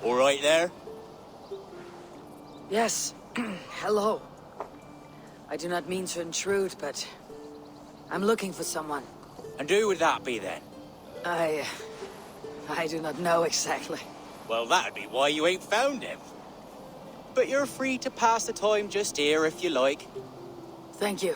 All right there? Yes. Hello. I do not mean to intrude, but I'm looking for someone. And who would that be then? I do not know exactly. Well, that'd be why you ain't found him. But you're free to pass the time just here if you like. Thank you.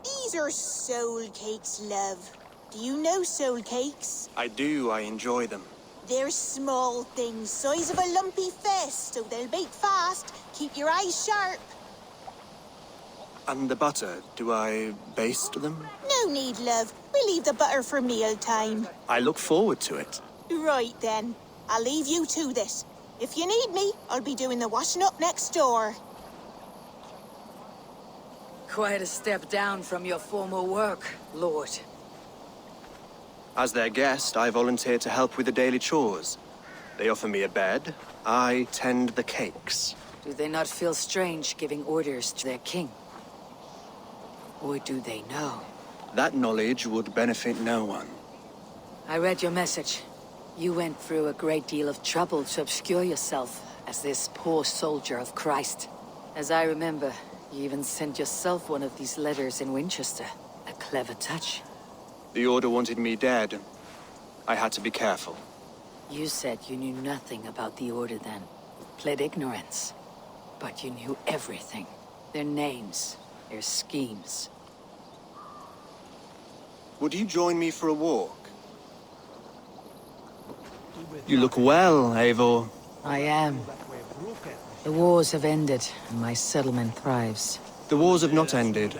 These are soul cakes, love. Do you know soul cakes? I do. I enjoy them. They're small things, size of a lumpy fist, so they'll bake fast. Keep your eyes sharp. And the butter, do I baste them? No need, love. We'll leave the butter for mealtime. I look forward to it. Right then. I'll leave you to this. If you need me, I'll be doing the washing up next door. Quite a step down from your former work, Lord. As their guest, I volunteered to help with the daily chores. They offer me a bed. I tend the cakes. Do they not feel strange giving orders to their king? Or do they know? That knowledge would benefit no one. I read your message. You went through a great deal of trouble to obscure yourself as this poor soldier of Christ. As I remember, you even sent yourself one of these letters in Winchester. A clever touch. The Order wanted me dead. I had to be careful. You said you knew nothing about the Order then. Pled ignorance. But you knew everything. Their names, their schemes. Would you join me for a walk? You look well, Eivor. I am. The wars have ended, and my settlement thrives. The wars have not ended.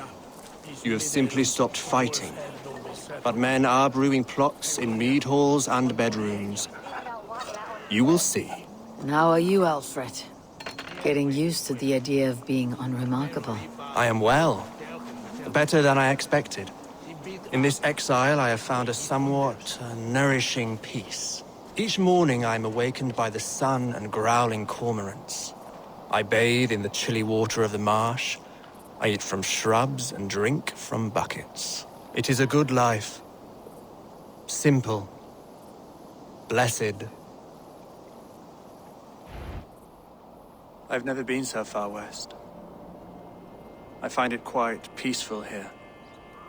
You have simply stopped fighting. But men are brewing plots in mead halls and bedrooms. You will see. And how are you, Alfred? Getting used to the idea of being unremarkable. I am well. Better than I expected. In this exile, I have found a somewhat nourishing peace. Each morning, I am awakened by the sun and growling cormorants. I bathe in the chilly water of the marsh. I eat from shrubs and drink from buckets. It is a good life. Simple. Blessed. I've never been so far west. I find it quite peaceful here.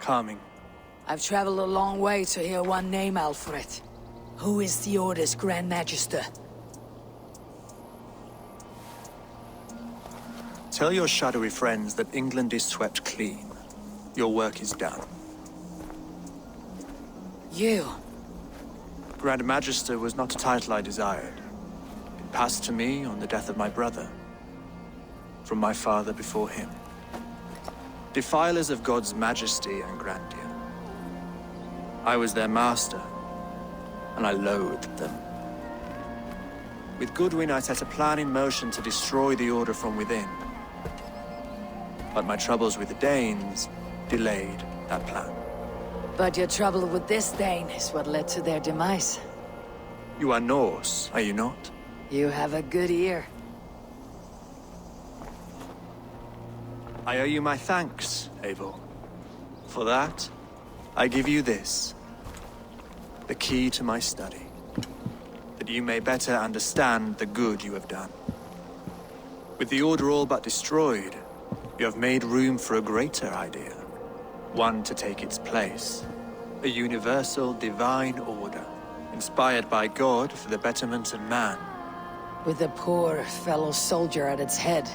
Calming. I've traveled a long way to hear one name, Alfred. Who is the Order's Grand Magister? Tell your shadowy friends that England is swept clean. Your work is done. You? Grand Magister was not a title I desired. It passed to me on the death of my brother. From my father before him. Defilers of God's majesty and grandeur. I was their master, and I loathed them. With Goodwin, I set a plan in motion to destroy the Order from within. But my troubles with the Danes delayed that plan. But your trouble with this Dane is what led to their demise. You are Norse, are you not? You have a good ear. I owe you my thanks, Eivor. For that, I give you this. The key to my study. That you may better understand the good you have done. With the Order all but destroyed, you have made room for a greater idea. One to take its place. A universal divine order, inspired by God for the betterment of man. With a poor fellow soldier at its head.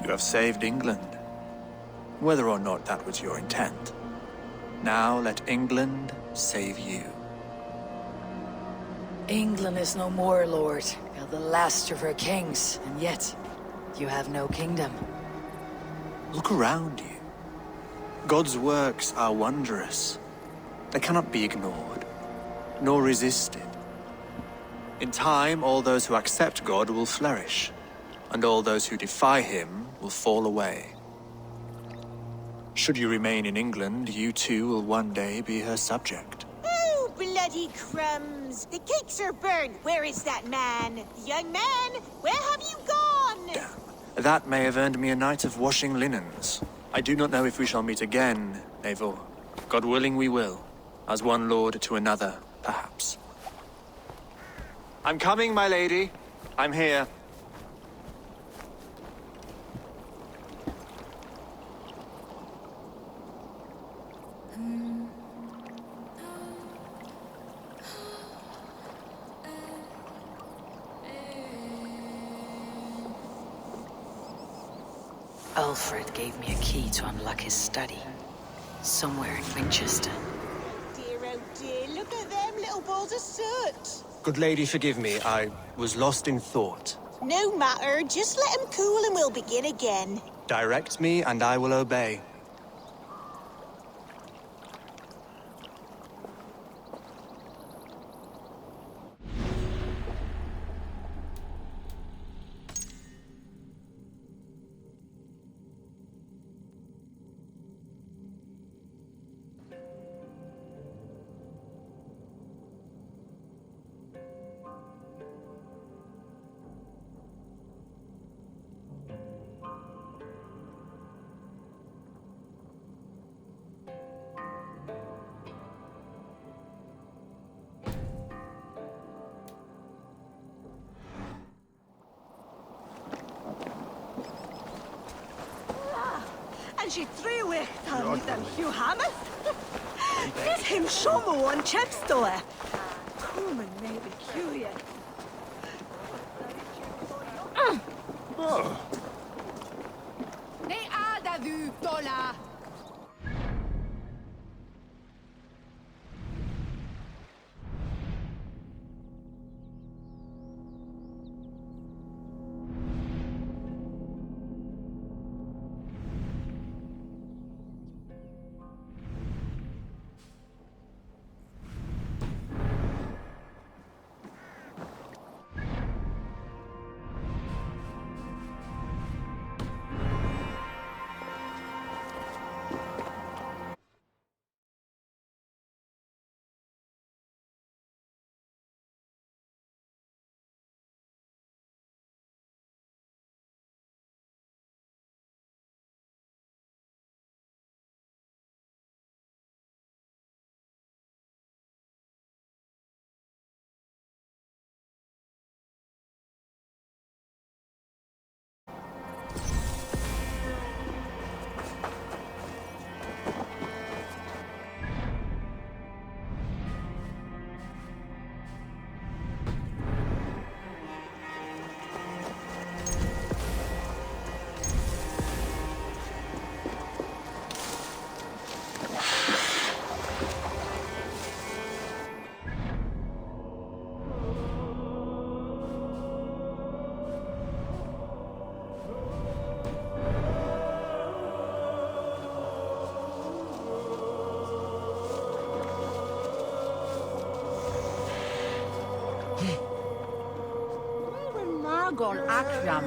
You have saved England, whether or not that was your intent. Now let England save you. England is no more, Lord. You're the last of her kings, and yet you have no kingdom. Look around you. God's works are wondrous. They cannot be ignored, nor resisted. In time, all those who accept God will flourish, and all those who defy him will fall away. Should you remain in England, you too will one day be her subject. Oh, bloody crumbs! The cakes are burned. Where is that man? Young man, where have you gone? Damn. That may have earned me a night of washing linens. I do not know if we shall meet again, Eivor. God willing we will. As one lord to another, perhaps. I'm coming, my lady. I'm here. Alfred gave me a key to unlock his study. Somewhere in Winchester. Dear, oh dear, look at them little balls of soot. Good lady, forgive me. I was lost in thought. No matter, just let him cool and we'll begin again. Direct me, and I will obey. And she threw away with them Hugh Hammett. Get him Shomo on Chepstow. Come and maybe curious. Nei ada vu dola. Margon Akram.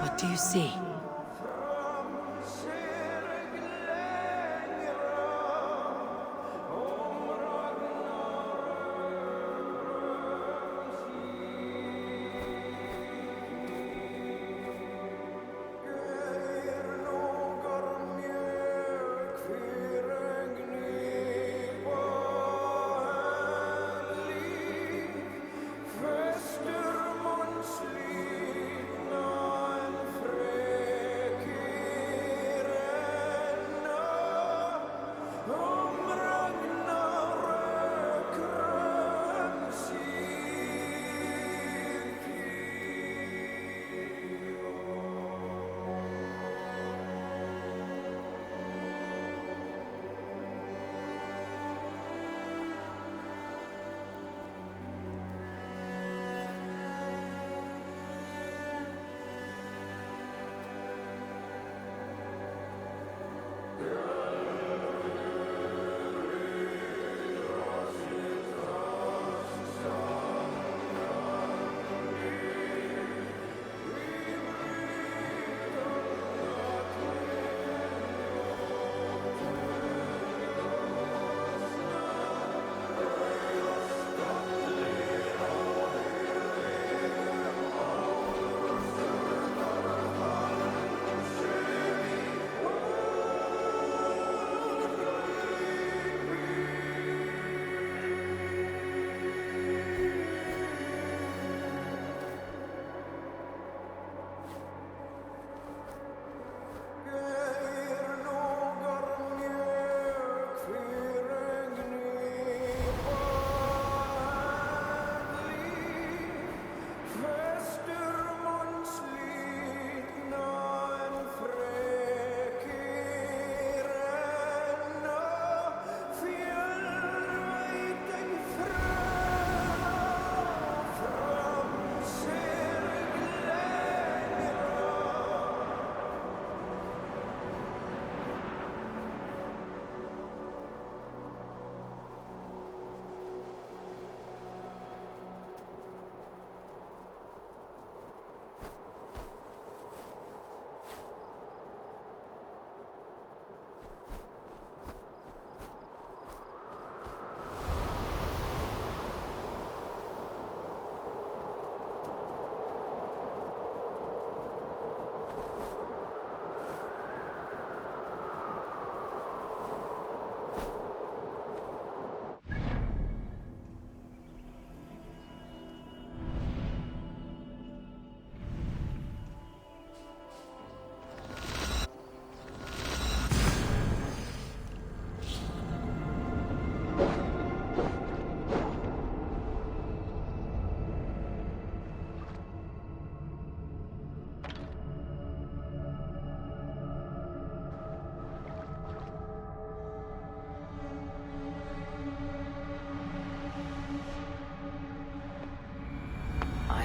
What do you see?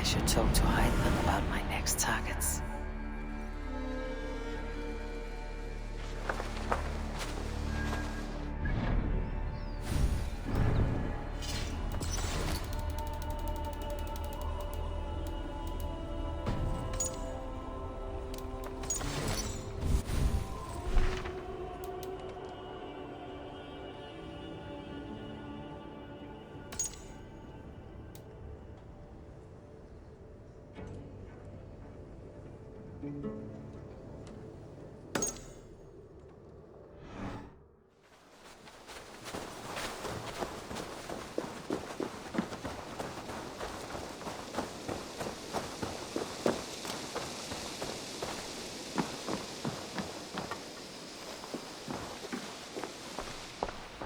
I should talk to Hytham about my next targets.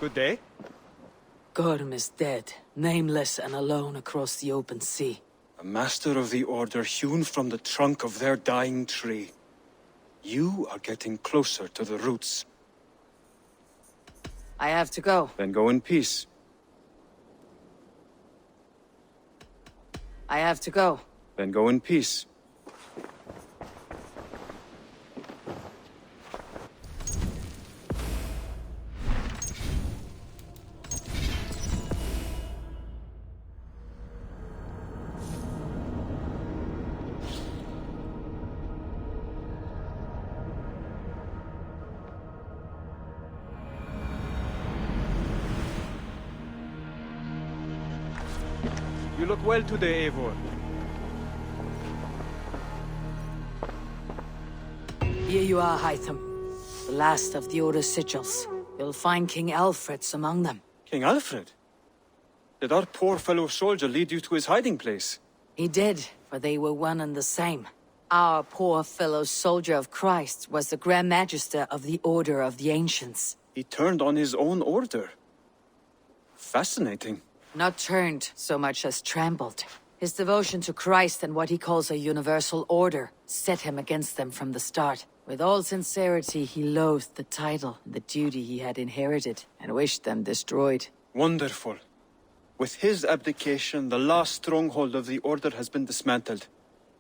Good day. Gorm is dead, nameless and alone across the open sea. A master of the Order hewn from the trunk of their dying tree. You are getting closer to the roots. I have to go. Then go in peace. I have to go. Then go in peace. You look well today, Eivor. Here you are, Hytham. The last of the Order's sigils. You'll find King Alfred's among them. King Alfred? Did our poor fellow soldier lead you to his hiding place? He did, for they were one and the same. Our poor fellow soldier of Christ was the Grand Magister of the Order of the Ancients. He turned on his own order. Fascinating. Not turned so much as trampled. His devotion to Christ and what he calls a universal order set him against them from the start. With all sincerity, he loathed the title and the duty he had inherited, and wished them destroyed. Wonderful. With his abdication, the last stronghold of the Order has been dismantled.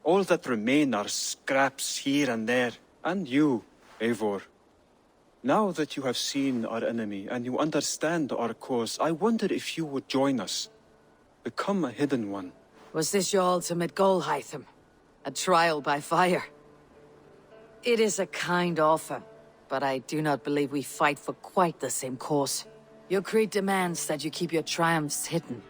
All that remain are scraps here and there. And you, Eivor. Now that you have seen our enemy and you understand our cause, I wonder if you would join us. Become a hidden one. Was this your ultimate goal, Hytham? A trial by fire? It is a kind offer, but I do not believe we fight for quite the same cause. Your creed demands that you keep your triumphs hidden.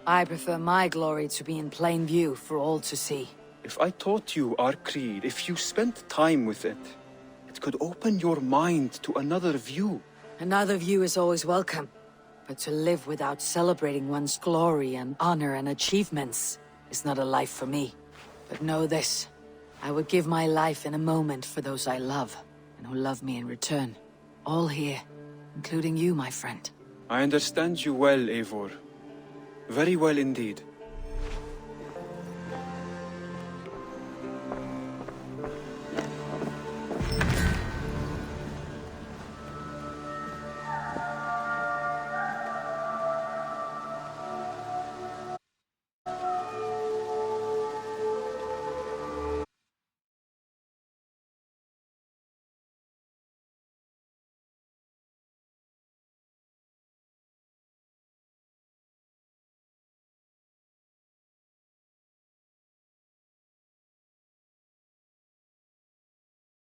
I prefer my glory to be in plain view for all to see. If I taught you our creed, if you spent time with it, it could open your mind to another view. Another view is always welcome, but to live without celebrating one's glory and honor and achievements is not a life for me. But know this, I would give my life in a moment for those I love, and who love me in return. All here, including you, my friend. I understand you well, Eivor. Very well indeed.